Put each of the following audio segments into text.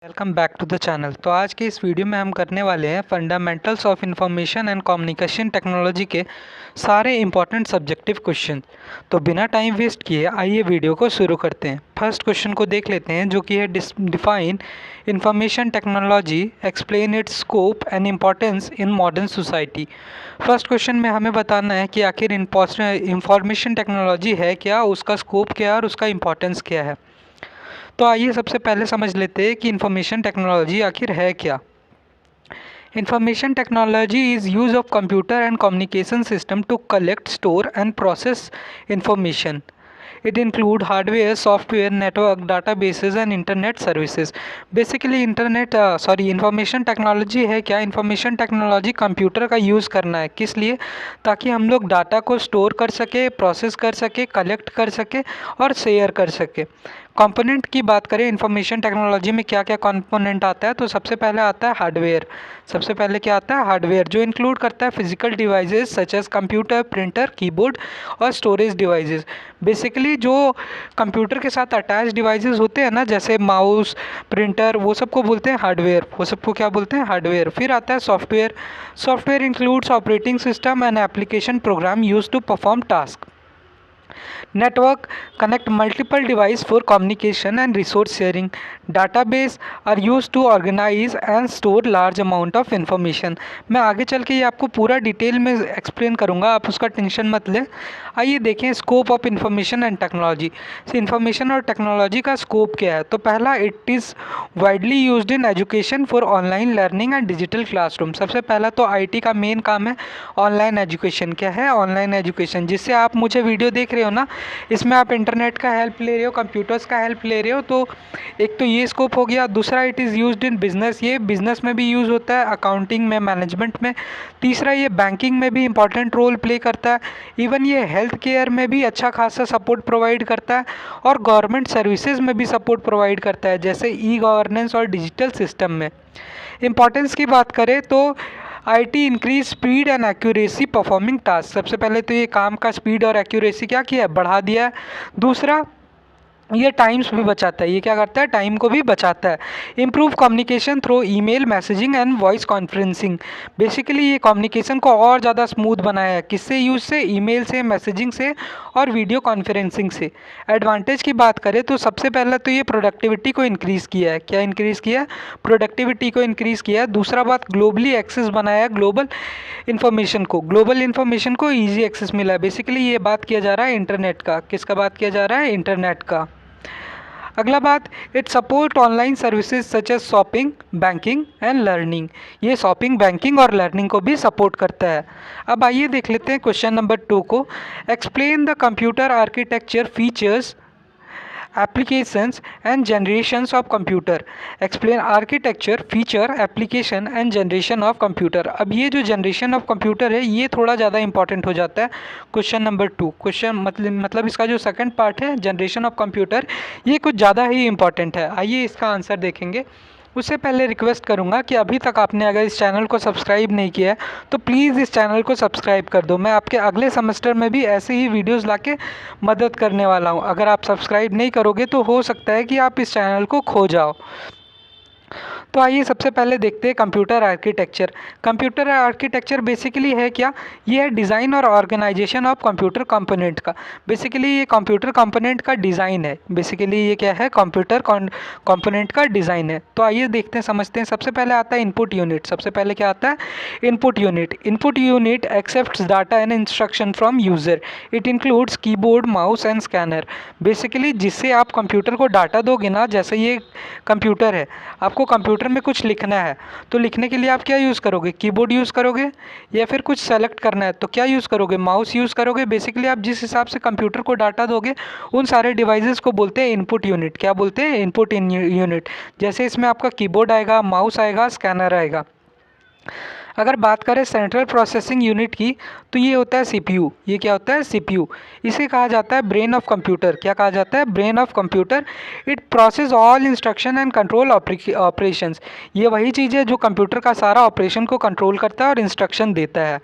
Welcome back to the channel. तो आज के इस वीडियो में हम करने वाले हैं fundamentals of information and communication technology के सारे इंपॉर्टेंट सब्जेक्टिव क्वेश्चन। तो बिना टाइम वेस्ट किए आइए वीडियो को शुरू करते हैं। फर्स्ट क्वेश्चन को देख लेते हैं जो कि है define information technology, explain it's scope and importance in modern society. First question में हमें बताना है कि आखिर इंफॉर्मेशन टेक्नोलॉजी है क्या, उसका स्कोप क्या है और उसका इम्पॉर्टेंस क्या है। तो आइए सबसे पहले समझ लेते हैं कि इंफॉर्मेशन टेक्नोलॉजी आखिर है क्या। Information technology is use of computer and communication system to collect, store and process information. It include hardware, software, network, databases and internet services. Basically information technology है क्या। इंफॉर्मेशन टेक्नोलॉजी कंप्यूटर का use करना है, किस लिए? ताकि हम लोग डाटा को स्टोर कर सके, प्रोसेस कर सके, कलेक्ट कर सके और शेयर कर सके। कंपोनेंट की बात करें, इंफॉर्मेशन टेक्नोलॉजी में क्या क्या कंपोनेंट आता है, तो सबसे पहले आता है हार्डवेयर। सबसे पहले क्या आता है? हार्डवेयर, जो इंक्लूड करता है physical devices such as computer, printer, keyboard और स्टोरेज डिवाइसेस। बेसिकली जो कंप्यूटर के साथ अटैच डिवाइसेस होते हैं ना, जैसे माउस, प्रिंटर, वो सबको बोलते हैं हार्डवेयर। वो सबको क्या बोलते हैं? हार्डवेयर। फिर आता है software. Software includes operating system and application program use to perform task. Network connect multiple devices for communication and resource sharing. Database are used to organize and store large amount of information. मैं आगे चल के ये आपको पूरा detail में explain करूँगा, आप उसका टेंशन मत लें। आइए देखें scope of information and technology. Information और टेक्नोलॉजी का स्कोप क्या है? तो पहला, it is widely used in education for online learning and digital classroom. सबसे पहला तो आईटी का मेन काम है ऑनलाइन एजुकेशन। क्या है? Online education. जिससे आप मुझे वीडियो देख रहे हो ना, इसमें आप इंटरनेट का हेल्प ले रहे हो, कंप्यूटर्स का हेल्प ले रहे हो। तो एक तो ये स्कोप हो गया। दूसरा, it is used in business. ये बिजनेस में भी यूज़ होता है, अकाउंटिंग में, मैनेजमेंट में। तीसरा, ये बैंकिंग में भी इंपॉर्टेंट रोल प्ले करता है। इवन ये हेल्थ केयर में भी अच्छा खासा सपोर्ट प्रोवाइड करता है और गवर्नमेंट सर्विसेज में भी सपोर्ट प्रोवाइड करता है, जैसे ई गवर्नेंस और डिजिटल सिस्टम में। इंपॉर्टेंस की बात करें तो IT increase speed and accuracy performing task. सबसे पहले तो ये काम का स्पीड और एक्यूरेसी क्या किया है? बढ़ा दिया है। दूसरा, ये टाइम्स भी बचाता है। ये क्या करता है? टाइम को भी बचाता है। Improve communication through email, messaging and voice conferencing. Basically ये कम्युनिकेशन को और ज़्यादा स्मूथ बनाया है। किससे यूज़ से? ईमेल से, मैसेजिंग से और वीडियो कॉन्फ्रेंसिंग से। एडवांटेज की बात करें तो सबसे पहले तो ये प्रोडक्टिविटी को इंक्रीज़ किया है। क्या इंक्रीज़ किया है? प्रोडक्टिविटी को इंक्रीज़ किया है। दूसरा बात, ग्लोबली एक्सेस बनाया है। ग्लोबल इन्फॉर्मेशन को ईजी एक्सेस मिला है। बेसिकली ये बात किया जा रहा है इंटरनेट का। किसका बात किया जा रहा है? इंटरनेट का। अगला बात, it support online services such as shopping, banking and learning. ये शॉपिंग, बैंकिंग और लर्निंग को भी सपोर्ट करता है। अब आइए देख लेते हैं क्वेश्चन नंबर 2 को। Explain the computer architecture, features, applications and generations of computer. Explain architecture, feature, application and generation of computer. अब ये जो जनरेशन ऑफ कंप्यूटर है ये थोड़ा ज़्यादा इंपॉर्टेंट हो जाता है क्वेश्चन नंबर 2। क्वेश्चन मतलब इसका जो सेकंड पार्ट है जनरेशन ऑफ कंप्यूटर, ये कुछ ज़्यादा ही इंपॉर्टेंट है। आइए इसका आंसर देखेंगे। उससे पहले रिक्वेस्ट करूंगा कि अभी तक आपने अगर इस चैनल को सब्सक्राइब नहीं किया है तो प्लीज़ इस चैनल को सब्सक्राइब कर दो। मैं आपके अगले सेमेस्टर में भी ऐसे ही वीडियोस लाके मदद करने वाला हूं। अगर आप सब्सक्राइब नहीं करोगे तो हो सकता है कि आप इस चैनल को खो जाओ। तो आइए सबसे पहले देखते हैं computer architecture. Computer architecture basically है क्या? ये है डिज़ाइन और ऑर्गेनाइजेशन ऑफ कंप्यूटर कंपोनेंट का। बेसिकली ये कंप्यूटर कंपोनेंट का डिज़ाइन है। बेसिकली ये क्या है? कंप्यूटर कंपोनेंट का डिज़ाइन है। तो आइए देखते हैं, समझते हैं। सबसे पहले आता है इनपुट यूनिट। सबसे पहले क्या आता है? Input unit. Input unit accepts data and instruction from user. It includes keyboard, mouse and scanner. Basically जिससे आप कंप्यूटर को डाटा दोगे ना, जैसे ये कंप्यूटर है, आपको कंप्यूटर में कुछ लिखना है तो लिखने के लिए आप क्या यूज़ करोगे? कीबोर्ड यूज़ करोगे, या फिर कुछ सेलेक्ट करना है तो क्या यूज़ करोगे? माउस यूज़ करोगे। बेसिकली आप जिस हिसाब से कंप्यूटर को डाटा दोगे उन सारे डिवाइसेस को बोलते हैं इनपुट यूनिट। क्या बोलते हैं? Input unit. जैसे इसमें आपका कीबोर्ड आएगा, माउस आएगा, स्कैनर आएगा। अगर बात करें सेंट्रल प्रोसेसिंग यूनिट की तो ये होता है सीपीयू। ये क्या होता है? सीपीयू। इसे कहा जाता है ब्रेन ऑफ कंप्यूटर। क्या कहा जाता है? Brain of computer. It process all instruction and control operations. ये वही चीज़ है जो कंप्यूटर का सारा ऑपरेशन को कंट्रोल करता है और इंस्ट्रक्शन देता है।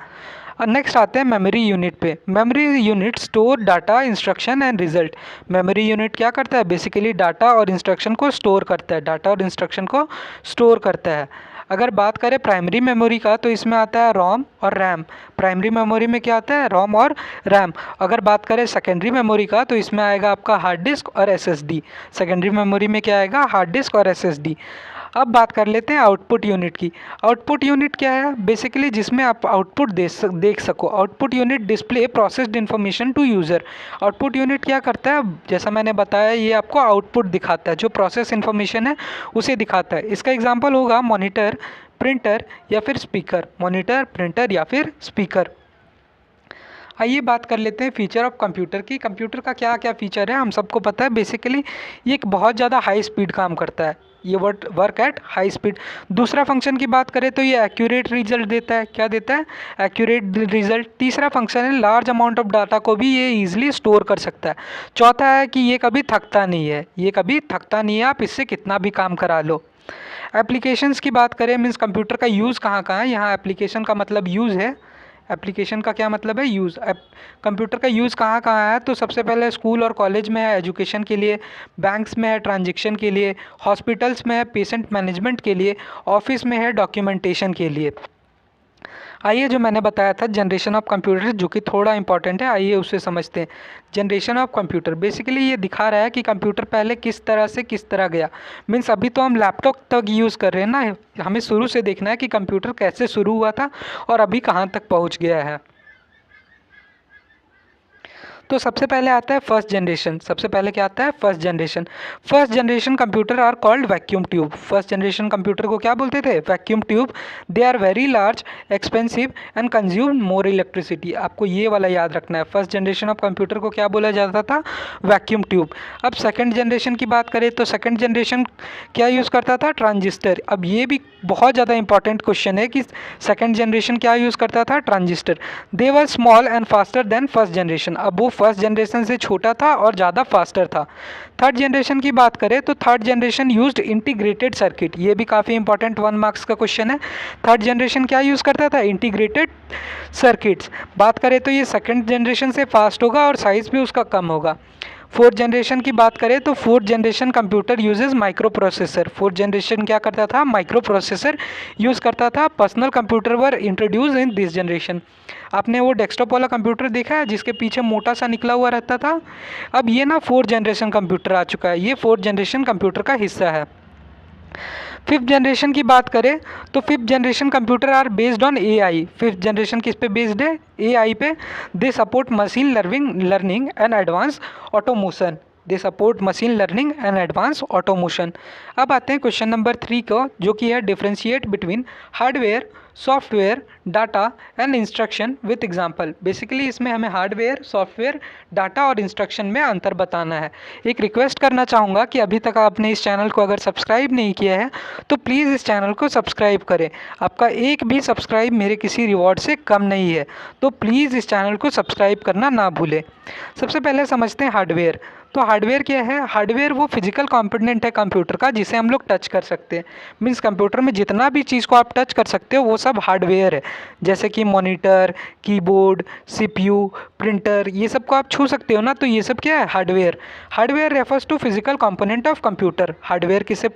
नेक्स्ट आते हैं मेमोरी यूनिट पे। Memory unit store data, instruction and result. Memory unit क्या करता है? बेसिकली डाटा और इंस्ट्रक्शन को स्टोर करता है, डाटा और इंस्ट्रक्शन को स्टोर करता है। अगर बात करें प्राइमरी मेमोरी का तो इसमें आता है रोम और रैम। प्राइमरी मेमोरी में क्या आता है? रोम और रैम। अगर बात करें सेकेंडरी मेमोरी का तो इसमें आएगा आपका हार्ड डिस्क और एसएसडी। सेकेंडरी मेमोरी में क्या आएगा? हार्ड डिस्क और एसएसडी। अब बात कर लेते हैं आउटपुट यूनिट की। आउटपुट यूनिट क्या है? बेसिकली जिसमें आप आउटपुट देख सको। Output unit display processed information to user. Output unit क्या करता है? जैसा मैंने बताया, ये आपको आउटपुट दिखाता है, जो प्रोसेस इन्फॉर्मेशन है उसे दिखाता है। इसका एग्जाम्पल होगा मॉनिटर, प्रिंटर या फिर स्पीकर। मॉनिटर, प्रिंटर या फिर स्पीकर। आइए बात कर लेते हैं फीचर ऑफ कंप्यूटर की। कंप्यूटर का क्या क्या फ़ीचर है हम सबको पता है। बेसिकली ये एक बहुत ज़्यादा हाई स्पीड काम करता है, ये वर्क एट हाई स्पीड। दूसरा फंक्शन की बात करें तो ये एक्यूरेट रिजल्ट देता है। क्या देता है? Accurate result. तीसरा फंक्शन है लार्ज अमाउंट ऑफ डाटा को भी ये ईजिली स्टोर कर सकता है। चौथा है कि ये कभी थकता नहीं है, ये कभी थकता नहीं है, आप इससे कितना भी काम करा लो। एप्लीकेशंस की बात करें, मीन्स कंप्यूटर का यूज़ कहाँ कहाँ है। यहाँ एप्लीकेशन का मतलब यूज़ है। एप्लीकेशन का क्या मतलब है? यूज़। कंप्यूटर का यूज़ कहाँ कहाँ है? तो सबसे पहले स्कूल और कॉलेज में है एजुकेशन के लिए, बैंक्स में है ट्रांजेक्शन के लिए, हॉस्पिटल्स में है पेशेंट मैनेजमेंट के लिए, ऑफिस में है डॉक्यूमेंटेशन के लिए। आइए जो मैंने बताया था जनरेशन ऑफ कंप्यूटर, जो कि थोड़ा इंपॉर्टेंट है, आइए उसे समझते हैं। जनरेशन ऑफ कंप्यूटर बेसिकली ये दिखा रहा है कि कंप्यूटर पहले किस तरह से किस तरह गया। मीन्स अभी तो हम लैपटॉप तक यूज़ कर रहे हैं ना, हमें शुरू से देखना है कि कंप्यूटर कैसे शुरू हुआ था और अभी कहाँ तक पहुँच गया है। तो सबसे पहले आता है फर्स्ट जनरेशन। सबसे पहले क्या आता है? First generation. First generation computer are called vacuum tube. First generation computer को क्या बोलते थे? Vacuum tube. They are very large, expensive and consume more electricity. आपको ये वाला याद रखना है। फर्स्ट जनरेशन ऑफ कंप्यूटर को क्या बोला जाता था? Vacuum tube. अब सेकेंड जनरेशन की बात करें तो सेकेंड जनरेशन क्या यूज़ करता था? ट्रांजिस्टर। अब ये भी बहुत ज़्यादा इंपॉर्टेंट क्वेश्चन है कि सेकेंड जनरेशन क्या यूज़ करता था? Transistor. They were small and faster than first generation. अब वो फर्स्ट जनरेशन से छोटा था और ज़्यादा फास्टर था। थर्ड जनरेशन की बात करें तो third generation used integrated circuit. ये भी काफ़ी इंपॉर्टेंट 1 मार्क्स का क्वेश्चन है। थर्ड जनरेशन क्या यूज़ करता था? Integrated circuits. बात करें तो ये सेकंड जनरेशन से फास्ट होगा और साइज़ भी उसका कम होगा। फोर्थ जनरेशन की बात करें तो fourth generation computer uses micro processor. Fourth generation क्या करता था? माइक्रो प्रोसेसर यूज़ करता था। Personal computer were introduce in this generation. आपने वो डेस्कटॉप वाला कंप्यूटर देखा है जिसके पीछे मोटा सा निकला हुआ रहता था? अब ये ना फोर्थ जनरेशन कंप्यूटर आ चुका है, ये फोर्थ जनरेशन कंप्यूटर का हिस्सा है। फिफ्थ जनरेशन की बात करें तो fifth generation computer are based on AI. Fifth generation किस पे बेस्ड है? एआई पे। They support machine learning and advance automation. They support machine learning and advance automation. अब आते हैं क्वेश्चन नंबर 3 को, जो कि है differentiate between hardware, software, data and instruction with example. Basically इसमें हमें हार्डवेयर, सॉफ्टवेयर, डाटा और इंस्ट्रक्शन में अंतर बताना है। एक रिक्वेस्ट करना चाहूँगा कि अभी तक आपने इस चैनल को अगर सब्सक्राइब नहीं किया है तो प्लीज़ इस चैनल को सब्सक्राइब करें। आपका एक भी सब्सक्राइब मेरे किसी रिवॉर्ड से कम नहीं है, तो प्लीज़ इस चैनल को सब्सक्राइब करना ना भूलें। सबसे पहले समझते हैं हार्डवेयर। तो हार्डवेयर क्या है? हार्डवेयर वो फिजिकल कंपोनेंट है कंप्यूटर का जिसे हम लोग टच कर सकते हैं। मीन्स कंप्यूटर में जितना भी चीज़ को आप टच कर सकते हो वो सब हार्डवेयर है। जैसे कि मॉनिटर, कीबोर्ड, सीपीयू, प्रिंटर, ये सब को आप छू सकते हो ना, तो ये सब क्या है? Hardware. Hardware refers to physical component of computer. Hardware किसे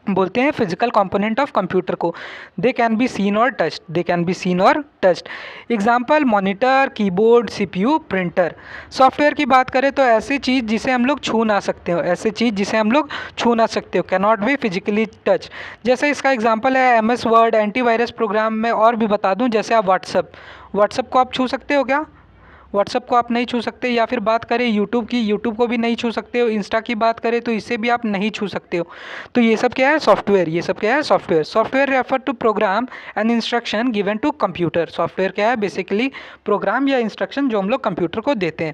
बोलते हैं? फिजिकल कंपोनेंट ऑफ कंप्यूटर को। दे कैन बी सीन और touched. They can be seen और touched. Example monitor, keyboard, CPU, printer. Software की बात करें तो ऐसी चीज़ जिसे हम लोग छू ना सकते हो, ऐसी चीज़ जिसे हम लोग छू ना सकते हो, can not be physically touch. जैसे इसका एग्जाम्पल है MS वर्ड, एंटीवायरस प्रोग्राम में। और भी बता दूं, जैसे आप व्हाट्सअप को आप छू सकते हो क्या? व्हाट्सअप को आप नहीं छू सकते। या फिर बात करें यूट्यूब की, यूट्यूब को भी नहीं छू सकते हो। इंस्टा की बात करें तो इसे भी आप नहीं छू सकते हो। तो ये सब क्या है? सॉफ्टवेयर। ये सब क्या है? Software. Software refer to program and instruction given to computer. Software क्या है? बेसिकली प्रोग्राम या इंस्ट्रक्शन जो हम लोग कंप्यूटर को देते हैं।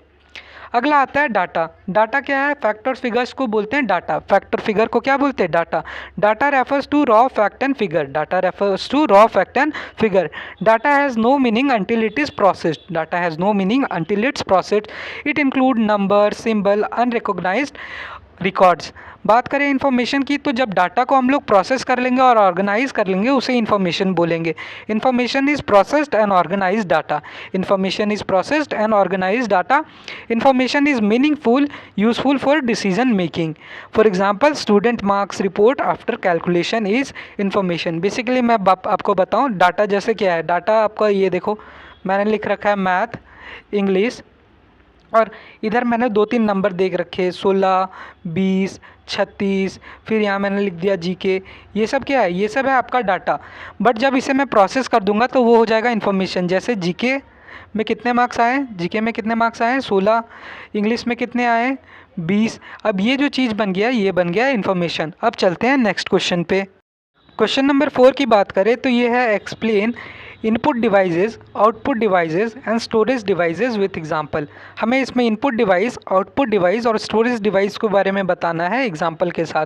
अगला आता है डाटा। डाटा क्या है? फैक्ट और फिगर्स को बोलते हैं डाटा। फैक्ट और फिगर को क्या बोलते हैं? Data. Data refers to raw fact and figure. Data refers to raw fact and figure. Data has no meaning until it is processed. Data has no meaning until it's processed. It include number, symbol, unrecognized records. बात करें information की, तो जब data को हम लोग process कर लेंगे और ऑर्गेनाइज कर लेंगे उसे इन्फॉर्मेशन बोलेंगे। Information is processed and organise data. Information is processed and organise data. Information is meaningful, useful for decision making. For example, student marks report after calculation is information. Basically मैं आपको बताऊँ data जैसे क्या है। Data आपका ये देखो, मैंने लिख रखा है मैथ, इंग्लिश, और इधर मैंने 2-3 नंबर देख रखे हैं, 16, 20, 36, फिर यहाँ मैंने लिख दिया जीके। ये सब क्या है? ये सब है आपका डाटा। बट जब इसे मैं प्रोसेस कर दूंगा तो वो हो जाएगा इन्फॉर्मेशन। जैसे जीके में कितने मार्क्स आए, जीके में कितने मार्क्स आए 16, इंग्लिश में कितने आए 20। अब ये जो चीज़ बन गया, ये बन गया इन्फॉर्मेशन। अब चलते हैं नेक्स्ट क्वेश्चन पे। क्वेश्चन नंबर 4 की बात करें तो ये है explain input devices, output devices and storage devices with example. हमें इसमें इनपुट डिवाइस, आउटपुट डिवाइस और स्टोरेज डिवाइस के बारे में बताना है एग्जांपल के साथ।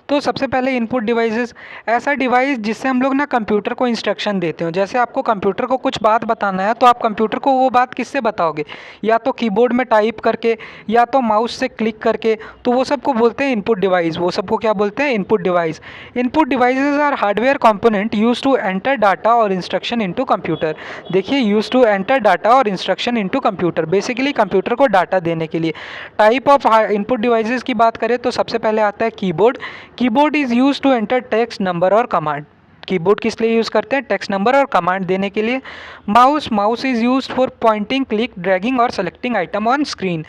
तो सबसे पहले इनपुट डिवाइसेस, ऐसा डिवाइस जिससे हम लोग ना कंप्यूटर को इंस्ट्रक्शन देते हो। जैसे आपको कंप्यूटर को कुछ बात बताना है तो आप कंप्यूटर को वो बात किससे बताओगे? या तो कीबोर्ड में टाइप करके, या तो माउस से क्लिक करके। तो वो सबको बोलते हैं इनपुट डिवाइस। वो सबको क्या बोलते हैं? Input device. Input devices are hardware component use to enter data और इंस्ट्रक्शन इनटू कंप्यूटर। देखिए, यूज टू एंटर डाटा और instruction into computer, basically computer को डाटा देने के लिए। टाइप ऑफ इनपुट डिवाइसेस की बात करें तो सबसे पहले आता है keyboard. Keyboard is use to enter text, number और कमांड। कीबोर्ड किस लिए यूज़ करते हैं? टेक्स्ट, नंबर और कमांड देने के लिए। Mouse is use for pointing, click, dragging और सेलेक्टिंग आइटम ऑन स्क्रीन।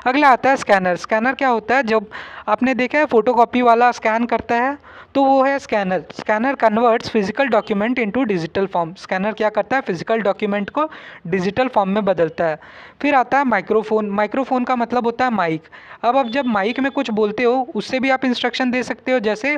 अगला आता है स्कैनर। स्कैनर क्या होता है? जब आपने देखा है फोटोकॉपी वाला स्कैन करता है तो वो है scanner. Scanner converts physical document into digital form. Scanner क्या करता है? फिजिकल डॉक्यूमेंट को डिजिटल फॉर्म में बदलता है। फिर आता है माइक्रोफोन। माइक्रोफोन का मतलब होता है माइक। अब जब माइक में कुछ बोलते हो उससे भी आप इंस्ट्रक्शन दे सकते हो। जैसे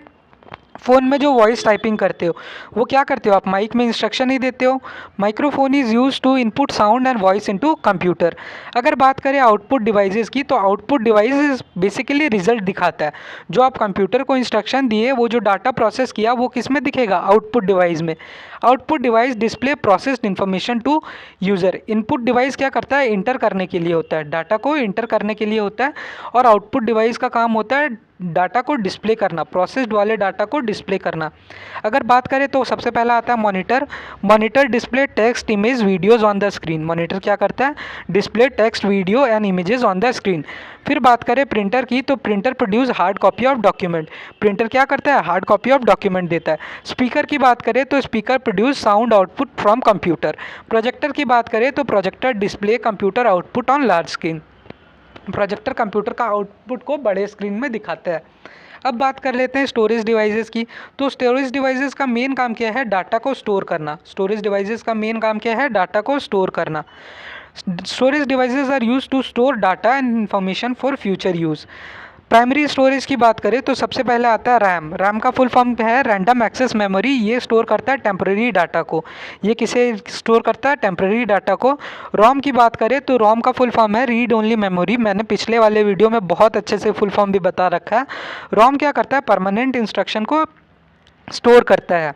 फ़ोन में जो वॉइस टाइपिंग करते हो वो क्या करते हो? आप माइक में इंस्ट्रक्शन ही देते हो। Microphone is use to input sound and voice into computer. अगर बात करें आउटपुट डिवाइसेस की, तो आउटपुट डिवाइस बेसिकली रिजल्ट दिखाता है। जो आप कंप्यूटर को इंस्ट्रक्शन दिए, वो जो डाटा प्रोसेस किया, वो किस में दिखेगा? आउटपुट डिवाइस में। Output device display processed information to user. Input device क्या करता है? इंटर करने के लिए होता है, डाटा को इंटर करने के लिए होता है। और आउटपुट डिवाइस का काम होता है डाटा को डिस्प्ले करना, प्रोसेस्ड वाले डाटा को डिस्प्ले करना। अगर बात करें तो सबसे पहला आता है monitor. Monitor display text, image, videos on the screen. Monitor क्या करता है? Display text, video and images on the screen. फिर बात करें प्रिंटर की, तो printer produce hard copy of document. Printer क्या करता है? हार्ड कॉपी ऑफ डॉक्यूमेंट देता है। स्पीकर की बात करें तो speaker produce sound output from computer. Projector की बात करें तो projector display computer output on large screen. Projector computer का आउटपुट को बड़े स्क्रीन में दिखाता है। अब बात कर लेते हैं स्टोरेज डिवाइसेस की। तो स्टोरेज डिवाइसेस का मेन काम क्या है? डाटा को स्टोर करना। स्टोरेज डिवाइसेस का मेन काम क्या है? डाटा को स्टोर करना। Storage devices are use to store data and information for future use. Primary storage की बात करें तो सबसे पहले आता है रैम। रैम का फुल फॉर्म है रैंडम एक्सेस मेमोरी। ये स्टोर करता है टेम्पररी डाटा को। ये किसे स्टोर करता है? टेम्पररी डाटा को। रोम की बात करें तो रोम का फुल फॉर्म है रीड ओनली मेमोरी। मैंने पिछले वाले वीडियो में बहुत अच्छे से फुल फॉर्म भी बता रखा है। रोम क्या करता है? परमानेंट इंस्ट्रक्शन को स्टोर करता है।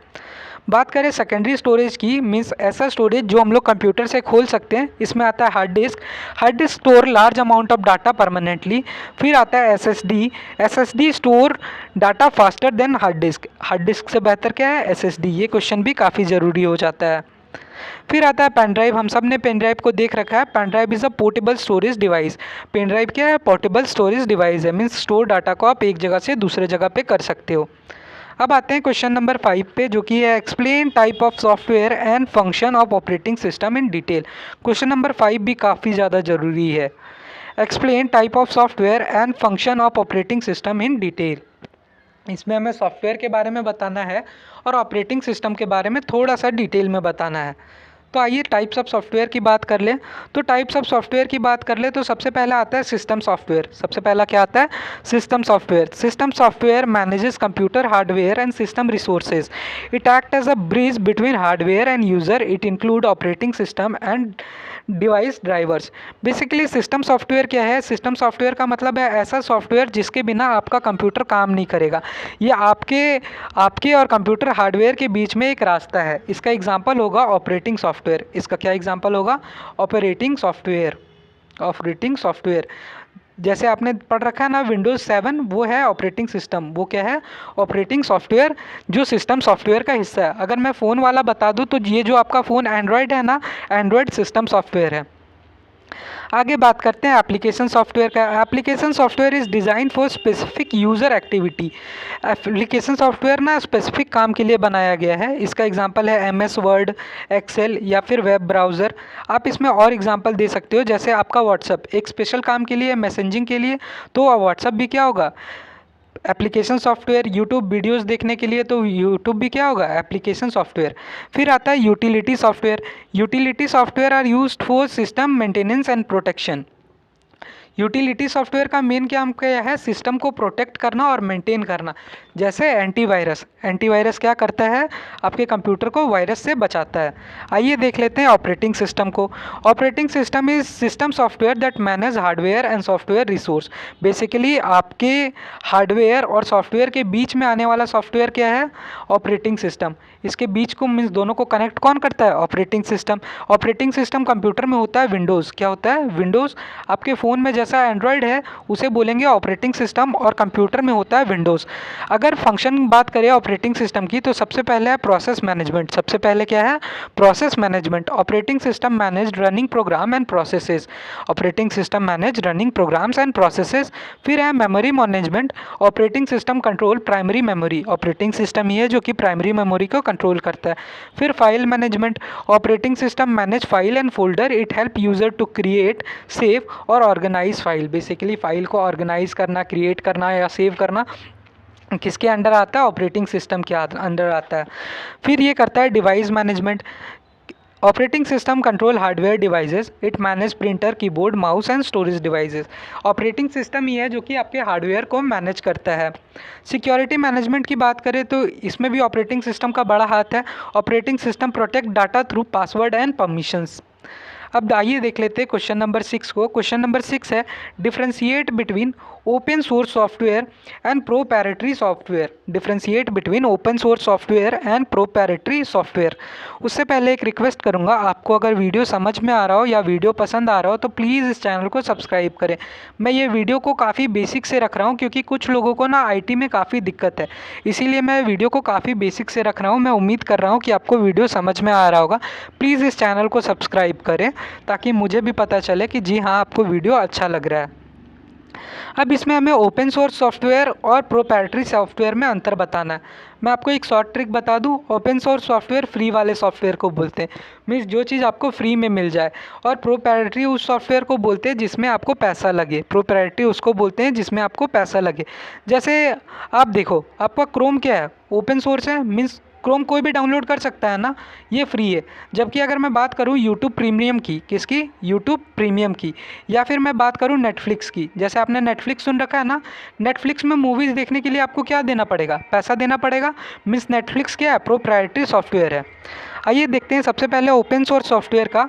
बात करें सेकेंडरी स्टोरेज की, मीन्स ऐसा स्टोरेज जो हम लोग कंप्यूटर से खोल सकते हैं। इसमें आता है hard disk. Hard disk store large amount of data permanently. फिर आता है SSD. SSD store data faster than hard disk. Hard disk से बेहतर क्या है? एसएसडी। ये क्वेश्चन भी काफ़ी ज़रूरी हो जाता है। फिर आता है पेन ड्राइव। हम सब ने पेन ड्राइव को देख रखा है। Pen drive is a portable storage device. पेन ड्राइव क्या है? पोर्टेबल स्टोरेज डिवाइस है, मीन्स स्टोर डाटा को आप एक जगह से दूसरे जगह पे कर सकते हो। अब आते हैं क्वेश्चन नंबर 5 पे, जो कि है explain type of software and function of operating system in detail. Question number 5 भी काफ़ी ज़्यादा ज़रूरी है। Explain type of software and function of operating system in detail. इसमें हमें सॉफ्टवेयर के बारे में बताना है और ऑपरेटिंग सिस्टम के बारे में थोड़ा सा डिटेल में बताना है। तो आइए टाइप्स ऑफ सॉफ्टवेयर की बात कर लें। तो टाइप्स ऑफ सॉफ्टवेयर की बात कर ले तो सबसे पहला आता है सिस्टम सॉफ्टवेयर। सबसे पहला क्या आता है? System software. System software manages computer hardware and system resources. It act as a bridge between hardware and user. It include operating system and device drivers. Basically system software क्या है? System software का मतलब है ऐसा software जिसके बिना आपका computer काम नहीं करेगा। ये आपके और कंप्यूटर हार्डवेयर के बीच में एक रास्ता है। इसका एग्जांपल होगा ऑपरेटिंग सॉफ्टवेयर। इसका क्या एग्जांपल होगा? Operating software. ऑपरेटिंग सॉफ्टवेयर जैसे आपने पढ़ रखा है ना विंडोज़ 7, वो है ऑपरेटिंग सिस्टम। वो क्या है? ऑपरेटिंग सॉफ्टवेयर, जो सिस्टम सॉफ्टवेयर का हिस्सा है। अगर मैं फ़ोन वाला बता दूं तो ये जो आपका फ़ोन एंड्रॉयड है ना, एंड्रॉयड सिस्टम सॉफ्टवेयर है। आगे बात करते हैं एप्लीकेशन सॉफ्टवेयर का। Application software is design for specific user activity. Application software ना स्पेसिफिक काम के लिए बनाया गया है। इसका एग्जांपल है MS वर्ड, एक्सेल या फिर वेब ब्राउज़र। आप इसमें और एग्जांपल दे सकते हो, जैसे आपका व्हाट्सअप एक स्पेशल काम के लिए, मैसेजिंग के लिए, तो व्हाट्सअप भी क्या होगा? Application software. यूट्यूब वीडियोस देखने के लिए तो यूट्यूब भी क्या होगा? Application software. फिर आता है utility software. Utility software are used for system maintenance and protection. Utility software का मेन काम क्या है? सिस्टम को प्रोटेक्ट करना और मेंटेन करना। जैसे एंटीवायरस। एंटीवायरस क्या करता है? आपके कंप्यूटर को वायरस से बचाता है। आइए देख लेते हैं ऑपरेटिंग सिस्टम को। Operating system is system software that manage hardware and software resource. Basically आपके हार्डवेयर और सॉफ्टवेयर के बीच में आने वाला सॉफ्टवेयर क्या है? Operating system. इसके बीच को मीन्स दोनों को कनेक्ट कौन करता है? Operating system. Operating system computer में होता है विंडोज़। क्या होता है? विंडोज़। आपके फ़ोन में जैसा एंड्रॉयड है उसे बोलेंगे ऑपरेटिंग सिस्टम, और कंप्यूटर में होता है विंडोज़। अगर फंक्शन बात करें ऑपरेटिंग सिस्टम की, तो सबसे पहले है प्रोसेस मैनेजमेंट। सबसे पहले क्या है? Process management. Operating system manage running program and processes. Operating system manage running programs and processes. फिर है memory management. Operating system control primary memory. Operating system ही है जो कि प्राइमरी मेमोरी को कंट्रोल करता है। फिर file management. Operating system manage file and folder. It help user to create, save और ऑर्गेनाइज फाइल। बेसिकली फाइल को ऑर्गेनाइज करना, क्रिएट करना या सेव करना किसके अंडर आता है? ऑपरेटिंग सिस्टम के अंडर आता है। फिर ये करता है device management. Operating system control hardware devices. It manage printer, keyboard, mouse and storage devices. Operating system ही है जो कि आपके हार्डवेयर को मैनेज करता है। सिक्योरिटी मैनेजमेंट की बात करें तो इसमें भी ऑपरेटिंग सिस्टम का बड़ा हाथ है। Operating system protect data through password and permissions. अब आइए देख लेते हैं क्वेश्चन नंबर 6 को। क्वेश्चन नंबर 6 है differentiate between open source software and proprietary software. Differentiate between open source software and proprietary software. उससे पहले एक रिक्वेस्ट करूंगा, आपको अगर वीडियो समझ में आ रहा हो या वीडियो पसंद आ रहा हो तो प्लीज़ इस चैनल को सब्सक्राइब करें। मैं ये वीडियो को काफ़ी बेसिक से रख रहा हूँ क्योंकि कुछ लोगों को ना IT में काफ़ी दिक्कत है, इसीलिए मैं वीडियो को काफ़ी बेसिक से रख रहा हूँ। मैं उम्मीद कर रहा हूँ कि आपको वीडियो समझ में आ रहा होगा। प्लीज़ इस चैनल को सब्सक्राइब करें ताकि मुझे भी पता चले कि जी हाँ, आपको वीडियो अच्छा लग रहा है। अब इसमें हमें ओपन सोर्स सॉफ्टवेयर और प्रोप्राइटरी सॉफ्टवेयर में अंतर बताना है। मैं आपको एक शॉर्ट ट्रिक बता दूं, ओपन सोर्स सॉफ्टवेयर फ्री वाले सॉफ्टवेयर को बोलते हैं, मीन्स जो चीज़ आपको फ्री में मिल जाए। और प्रोप्राइटरी उस सॉफ्टवेयर को बोलते हैं जिसमें आपको पैसा लगे। प्रोप्राइटरी उसको बोलते हैं जिसमें आपको पैसा लगे। जैसे आप देखो, आपका क्रोम क्या है? ओपन सोर्स है, मीन्स क्रोम कोई भी डाउनलोड कर सकता है ना, ये फ्री है। जबकि अगर मैं बात करूँ यूट्यूब प्रीमियम की, किसकी? यूट्यूब प्रीमियम की। या फिर मैं बात करूँ नेटफ्लिक्स की, जैसे आपने नेटफ्लिक्स सुन रखा है ना, नेटफ्लिक्स में मूवीज़ देखने के लिए आपको क्या देना पड़ेगा? पैसा देना पड़ेगा। मीन्स नेटफ्लिक्स क्या है? प्रोप्राइटरी सॉफ्टवेयर है। आइए देखते हैं सबसे पहले ओपन सोर्स सॉफ्टवेयर का।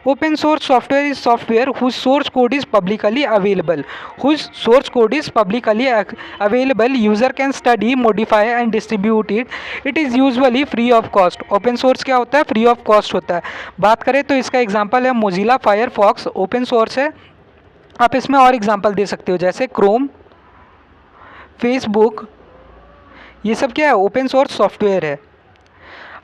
Open source software is software whose source code is publicly available. Whose source code is publicly available, user can study, modify and distribute it. It is usually free of cost. Open source क्या होता है? Free of cost होता है। बात करें तो इसका example है मोजिला फायरफॉक्स, ओपन सोर्स है। आप इसमें और एग्जाम्पल दे सकते हो जैसे क्रोम, फेसबुक, ये सब क्या है? ओपन सोर्स सॉफ्टवेयर है।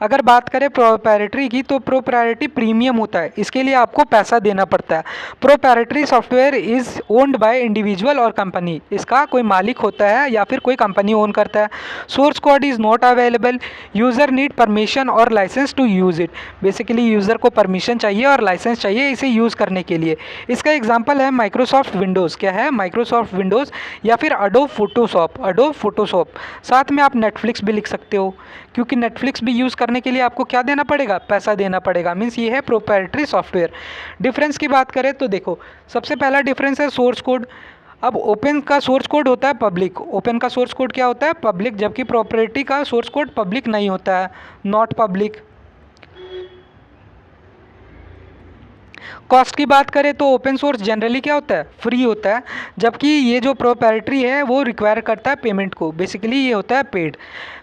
अगर बात करें प्रोप्राइटरी की, तो प्रोप्राइटरी प्रीमियम होता है, इसके लिए आपको पैसा देना पड़ता है। Proprietary software is owned by individual और कंपनी, इसका कोई मालिक होता है या फिर कोई कंपनी ओन करता है। Source code is not available, user need permission और license to use it. Basically user को परमिशन चाहिए और लाइसेंस चाहिए इसे यूज़ करने के लिए। इसका एग्जाम्पल है माइक्रोसॉफ्ट विंडोज़। क्या है? माइक्रोसॉफ्ट विंडोज़ या फिर अडोब फोटोशॉप। Adobe Photoshop. साथ में आप नेटफ्लिक्स भी लिख सकते हो, क्योंकि नेटफ्लिक्स भी यूज़ करने के लिए आपको क्या देना पड़ेगा? पैसा देना पड़ेगा। मीन्स ये है प्रोप्राइटरी सॉफ्टवेयर। डिफरेंस की बात करें तो देखो, सबसे पहला डिफरेंस है सोर्स कोड। अब ओपन का सोर्स कोड होता है पब्लिक। ओपन का सोर्स कोड क्या होता है? पब्लिक। जबकि प्रोप्राइटरी का सोर्स कोड पब्लिक नहीं होता है, नॉट पब्लिक। कॉस्ट की बात करें तो ओपन सोर्स जनरली क्या होता है, फ्री होता है, जबकि ये जो प्रोप्राइटरी है वो रिक्वायर करता है पेमेंट को, बेसिकली ये होता है पेड।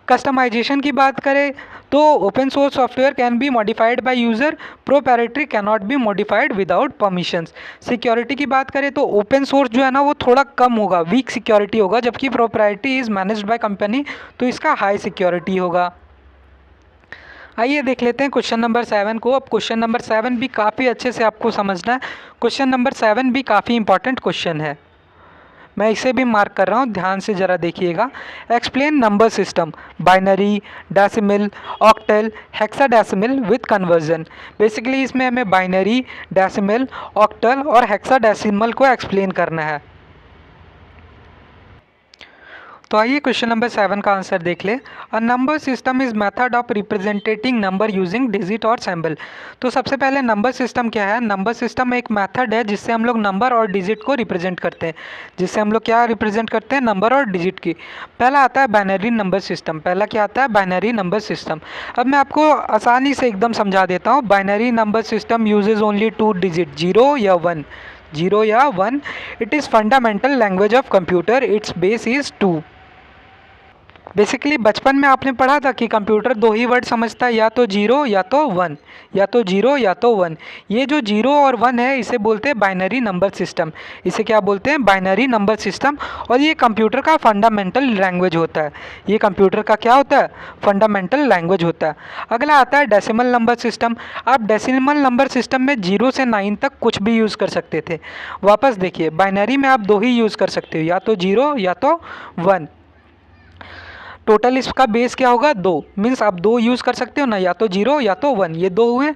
कस्टमाइजेशन की बात करें तो open source software can be modified by user, proprietary can not be modified without permissions. Security की बात करें तो ओपन सोर्स जो है ना वो थोड़ा कम होगा, वीक सिक्योरिटी होगा, जबकि proprietary is managed by company तो इसका हाई सिक्योरिटी होगा। आइए देख लेते हैं क्वेश्चन नंबर 7 को। अब क्वेश्चन नंबर 7 भी काफ़ी अच्छे से आपको समझना है। क्वेश्चन नंबर 7 भी काफ़ी इंपॉर्टेंट क्वेश्चन है, मैं इसे भी मार्क कर रहा हूँ, ध्यान से ज़रा देखिएगा। Explain number system binary, decimal, octal, hexadecimal with conversion. Basically इसमें हमें बाइनरी, डेसिमल, ऑक्टल और हेक्साडेसिमल को एक्सप्लेन करना है। तो आइए क्वेश्चन नंबर 7 का आंसर देख ले। A number system is method of representing number using digit और सिंबल। तो सबसे पहले नंबर सिस्टम क्या है? नंबर सिस्टम एक मेथड है जिससे हम लोग नंबर और डिजिट को रिप्रेजेंट करते हैं। जिससे हम लोग क्या रिप्रेजेंट करते हैं? नंबर और डिजिट की। पहला आता है बाइनरी नंबर सिस्टम। पहला क्या आता है? Binary number system. अब मैं आपको आसानी से एकदम समझा देता हूँ। Binary number system uses only 2 digit, 0 या 1, 0 या 1। It is fundamental language of computer, it's base is 2। Basically बचपन में आपने पढ़ा था कि कंप्यूटर 2 ही वर्ड समझता है, या तो 0 या तो 1, या तो 0 या तो 1। ये जो 0 और 1 है इसे बोलते हैं बाइनरी नंबर सिस्टम। इसे क्या बोलते हैं? Binary number system. और ये कंप्यूटर का फंडामेंटल लैंग्वेज होता है। ये कंप्यूटर का क्या होता है? फंडामेंटल लैंग्वेज होता है। अगला आता है डेसिमल नंबर सिस्टम। आप डेसिमल नंबर सिस्टम में 0 से 9 तक कुछ भी यूज़ कर सकते थे। वापस देखिए, बाइनरी में आप 2 ही यूज़ कर सकते हो, या तो 0 या तो 1। टोटल इसका बेस क्या होगा? 2। मीन्स आप 2 यूज़ कर सकते हो ना, या तो 0 या तो 1, ये 2 हुए।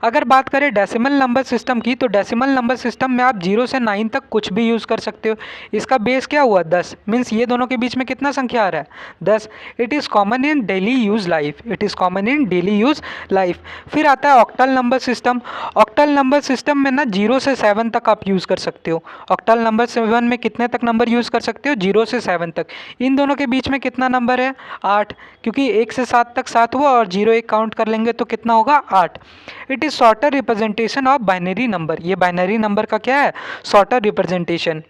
अगर बात करें डेसिमल नंबर सिस्टम की, तो डेसिमल नंबर सिस्टम में आप 0 से 9 तक कुछ भी यूज़ कर सकते हो। इसका बेस क्या हुआ? 10। मीन्स ये दोनों के बीच में कितना संख्या आ रहा है? 10। It is common in daily use life, it is common in daily use life. फिर आता है octal number system. Octal number system में ना 0 से 7 तक आप यूज़ कर सकते हो। ऑक्टल नंबर 7 में कितने तक नंबर यूज़ कर सकते हो? 0 से 7 तक। इन दोनों के बीच में कितना नंबर है? 8, क्योंकि 1 से 7 तक 7 हुआ और 0 1 काउंट कर लेंगे तो कितना होगा? 8। It is shorter representation of binary number. ये बाइनरी नंबर का क्या है? Shorter representation.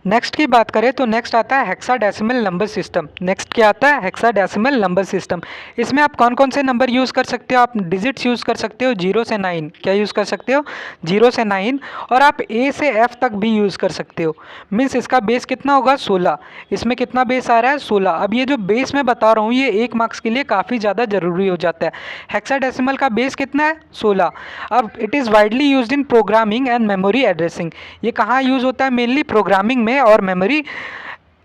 नेक्स्ट की बात करें तो नेक्स्ट आता है हेक्साडेसिमल नंबर सिस्टम। नेक्स्ट क्या आता है? Hexadecimal number system. इसमें आप कौन कौन से नंबर यूज़ कर सकते हो? आप डिजिट्स यूज़ कर सकते हो 0 से 9। क्या यूज़ कर सकते हो? 0 से 9। और आप A से F तक भी यूज़ कर सकते हो। मीन्स इसका बेस कितना होगा? 16। इसमें कितना बेस आ रहा है? 16। अब ये जो बेस मैं बता रहा हूँ ये 1 मार्क्स के लिए काफ़ी ज़्यादा ज़रूरी हो जाता है। हेक्साडेसिमल का बेस कितना है? 16। अब it is widely used in programming and memory addressing. ये कहाँ यूज़ होता है? मेनली प्रोग्रामिंग में और मेमोरी